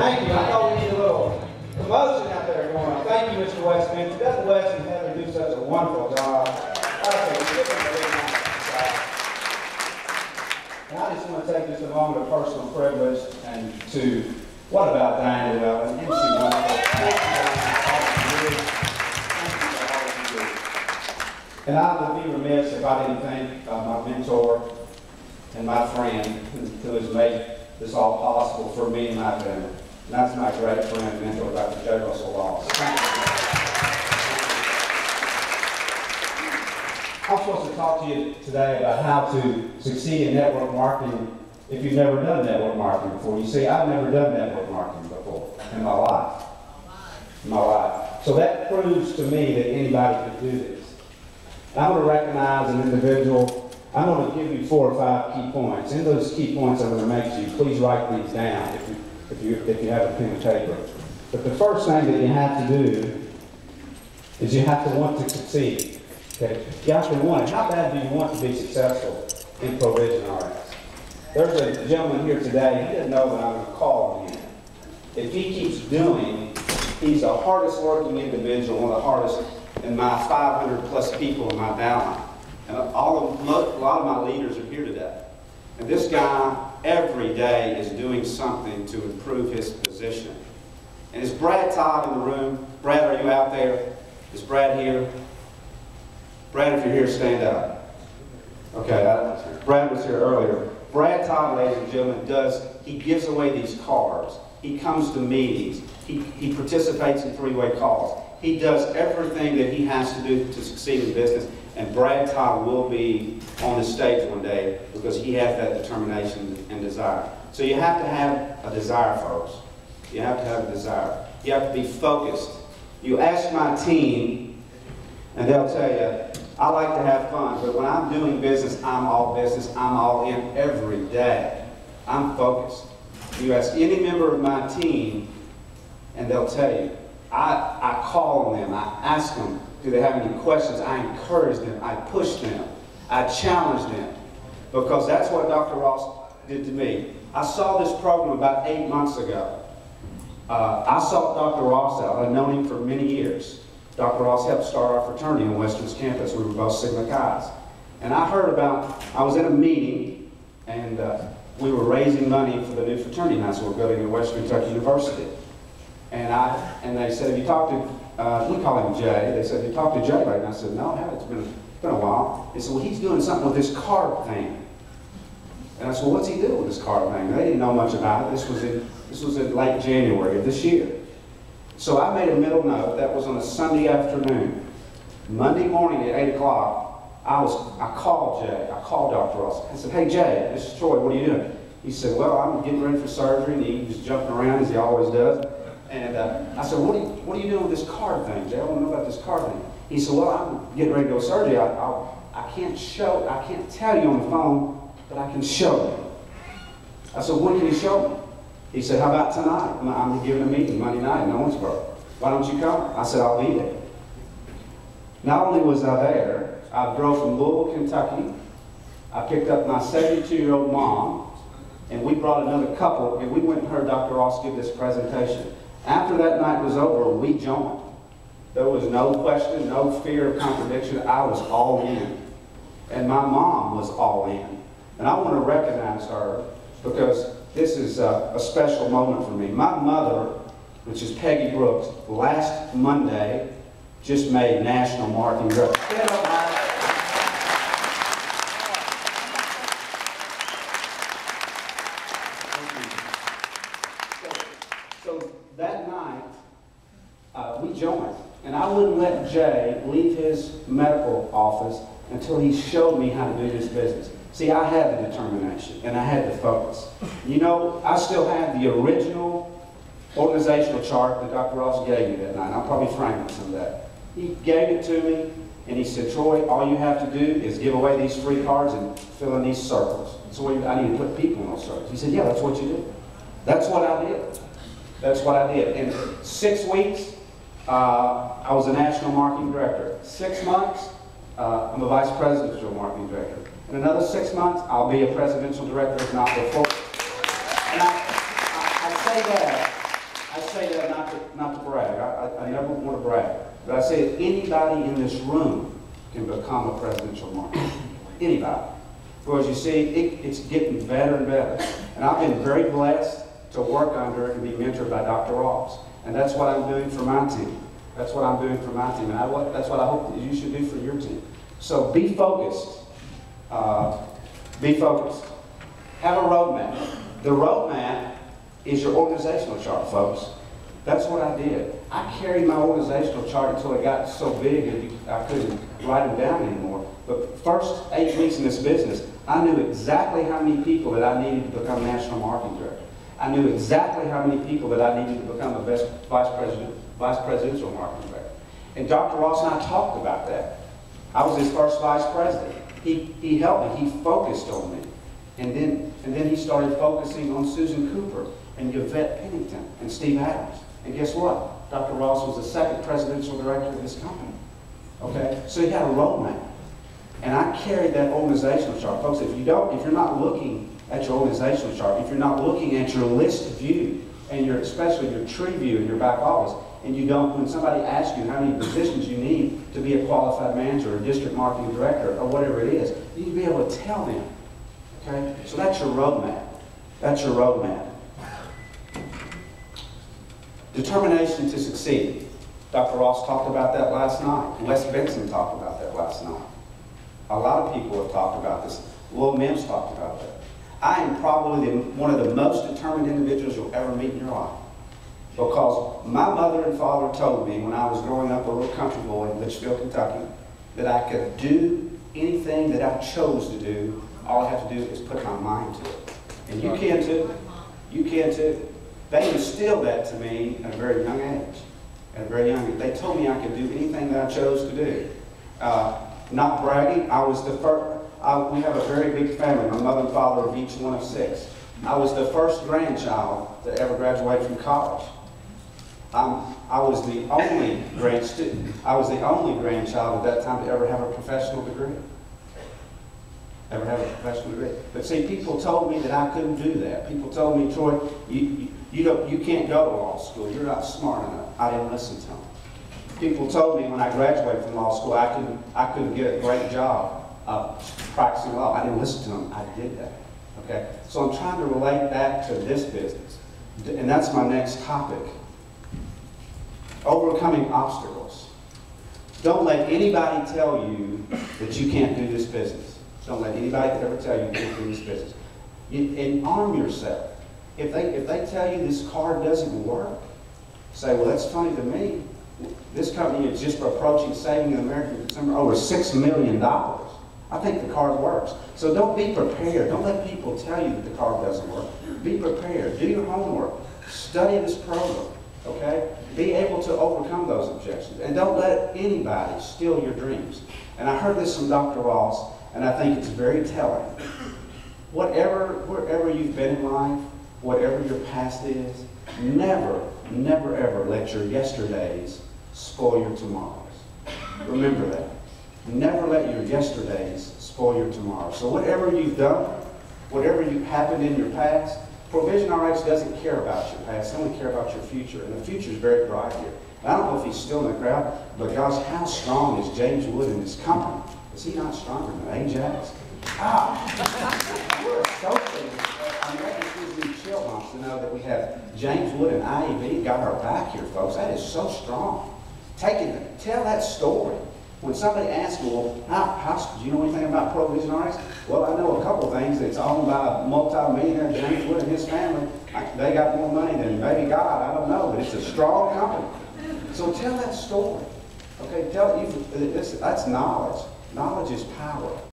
Thank you. I thought we needed a little commotion out there going on. Thank you, Mr. Westminster. Doesn't Wes and Heather do such a wonderful job? And I just want to take just a moment of personal privilege and to, what about Diane Llewellyn? Isn't she wonderful? Thank you for all you do. And I would be remiss if I didn't thank my mentor and my friend who has made this all possible for me and my family. And that's my great friend and mentor, Dr. J. Russell Ross. I'm supposed to talk to you today about how to succeed in network marketing if you've never done network marketing before. You see, I've never done network marketing before in my life. So that proves to me that anybody could do this. And I'm going to recognize an individual. I'm going to give you 4 or 5 key points. In those key points I'm going to make to you, please write these down if you have a pen and paper. But the first thing that you have to do is you have to want to succeed. Okay? You have to want it. How bad do you want to be successful in Provision RX? There's a gentleman here today, he doesn't know that I'm going to call him. If he keeps doing, he's the hardest working individual, one of the hardest in my 500 plus people in my downline. And a lot of my leaders are here today. And this guy, every day, is doing something to improve his position. And is Brad Todd in the room? Brad, are you out there? Is Brad here? Brad, if you're here, stand up. Okay, Brad was here earlier. Brad Todd, ladies and gentlemen, he gives away these cards. He comes to meetings. He participates in 3-way calls. He does everything that he has to do to succeed in business. And Brad Todd will be on the stage one day because he has that determination and desire. So you have to have a desire, folks. You have to have a desire. You have to be focused. You ask my team, and they'll tell you, I like to have fun, but when I'm doing business, I'm all in every day. I'm focused. You ask any member of my team, and they'll tell you, I call on them, I ask them, do they have any questions? I encourage them, I push them, I challenge them, because that's what Dr. Ross did to me. I saw this program about 8 months ago. I sought Dr. Ross out. I've known him for many years. Dr. Ross helped start our fraternity on Western's campus. We were both Sigma Chi's. And I was in a meeting, and we were raising money for the new fraternity house we're building at Western Kentucky University. And they said, have you talked to, we call him Jay, they said, have you talked to Jay lately? And I said, no, I haven't, it's been a while. They said, well, he's doing something with this card thing. And I said, well, what's he doing with this card thing? They didn't know much about it. This was in late January of this year. So I made a middle note, that was on a Sunday afternoon. Monday morning at 8 o'clock, I called Jay, I called Dr. Ross. I said, hey Jay, this is Troy, what are you doing? He said, well, I'm getting ready for surgery, and he was jumping around as he always does. And I said, what are you doing with this card thing, Jay? I want to know about this card thing. He said, well, I'm getting ready to go to surgery. I can't tell you on the phone, but I can show you. I said, when can you show me? He said, how about tonight? I'm giving a meeting Monday night in Owensboro. Why don't you come? I said, I'll be there. Not only was I there, I drove from Louisville, Kentucky. I picked up my 72-year-old mom, and we brought another couple, and we went and heard Dr. Ross give this presentation. After that night was over, we joined. There was no question, no fear of contradiction. I was all in. And my mom was all in. And I want to recognize her because this is a special moment for me. My mother, which is Peggy Brooks, last Monday just made National Marketing Director. Stand up, Mike. So that night, we joined. And I wouldn't let Jay leave his medical office until he showed me how to do this business. See, I had the determination, and I had the focus. You know, I still have the original organizational chart that Dr. Ross gave me that night. I'll probably frame it someday. He gave it to me, and he said, Troy, all you have to do is give away these free cards and fill in these circles. So I need to put people in those circles. He said, yeah, that's what you do. That's what I did. That's what I did. In 6 weeks, I was a national marketing director. 6 months, I'm a vice presidential marketing director. In another 6 months, I'll be a presidential director, if not before. And I say that I say that not to brag. I never want to brag. But I say that anybody in this room can become a presidential marketer. Anybody. Because you see, it's getting better and better. And I've been very blessed to work under and be mentored by Dr. Ross. And that's what I'm doing for my team. That's what I'm doing for my team. And that's what I hope that you should do for your team. So be focused. Be focused. Have a roadmap. The roadmap is your organizational chart, folks. That's what I did. I carried my organizational chart until it got so big that I couldn't write them down anymore. But first 8 weeks in this business, I knew exactly how many people that I needed to become national marketing director. I knew exactly how many people that I needed to become a vice presidential marketing director. And Dr. Ross and I talked about that. I was his first vice president. He helped me. He focused on me. And then he started focusing on Susan Cooper and Yvette Pennington and Steve Adams. And guess what? Dr. Ross was the second presidential director of this company. Okay? So he had a roadmap. And I carried that organizational chart. Folks, if you're not looking at your organizational chart, if you're not looking at your list view, and especially your tree view in your back office, and when somebody asks you how many positions you need to be a qualified manager or district marketing director or whatever it is, you need to be able to tell them. Okay? So that's your roadmap. That's your roadmap. Determination to succeed. Dr. Ross talked about that last night. Wes Benson talked about that last night. A lot of people have talked about this. Will Mims talked about that. I am probably one of the most determined individuals you'll ever meet in your life. Because my mother and father told me when I was growing up a little country boy in Litchfield, Kentucky, that I could do anything that I chose to do. All I have to do is put my mind to it. And you can too. You can too. They instilled that to me at a very young age. At a very young age. They told me I could do anything that I chose to do. Not bragging, I was the first. We have a very big family. My mother and father are each one of 6. I was the first grandchild to ever graduate from college. I was the only I was the only grandchild at that time to ever have a professional degree. But see, people told me that I couldn't do that. People told me, Troy, you can't go to law school. You're not smart enough. I didn't listen to them. People told me when I graduated from law school I couldn't get a great job practicing law. I didn't listen to them. I did that. Okay? So I'm trying to relate that to this business. And that's my next topic. Overcoming obstacles. Don't let anybody tell you that you can't do this business. Don't let anybody ever tell you you can't do this business. And arm yourself. If they tell you this card doesn't work, say, well, that's funny to me. This company is just approaching saving the American consumer over $6 million. I think the card works. So don't be prepared. Don't let people tell you that the card doesn't work. Be prepared. Do your homework. Study this program. Okay? Be able to overcome those objections. And don't let anybody steal your dreams. And I heard this from Dr. Ross, and I think it's very telling. Wherever you've been in life, whatever your past is, never, ever let your yesterdays spoil your tomorrows. Remember that. Never let your yesterdays spoil your tomorrows. So whatever you've done, whatever happened in your past, Provision RX doesn't care about your past. They only care about your future. And the future is very bright here. And I don't know if he's still in the crowd, but gosh, how strong is James Wood in this company? Is he not stronger than Ajax? We're associated. I mean, that just gives me chill bumps to know that we have James Wood and IEB got our back here, folks. That is so strong. Tell that story. When somebody asks me, well, do you know anything about Provision RX? Well, I know a couple of things. It's owned by a multi-millionaire, James Wood and his family. They got more money than maybe God. I don't know, but it's a strong company. So tell that story. Okay, that's knowledge. Knowledge is power.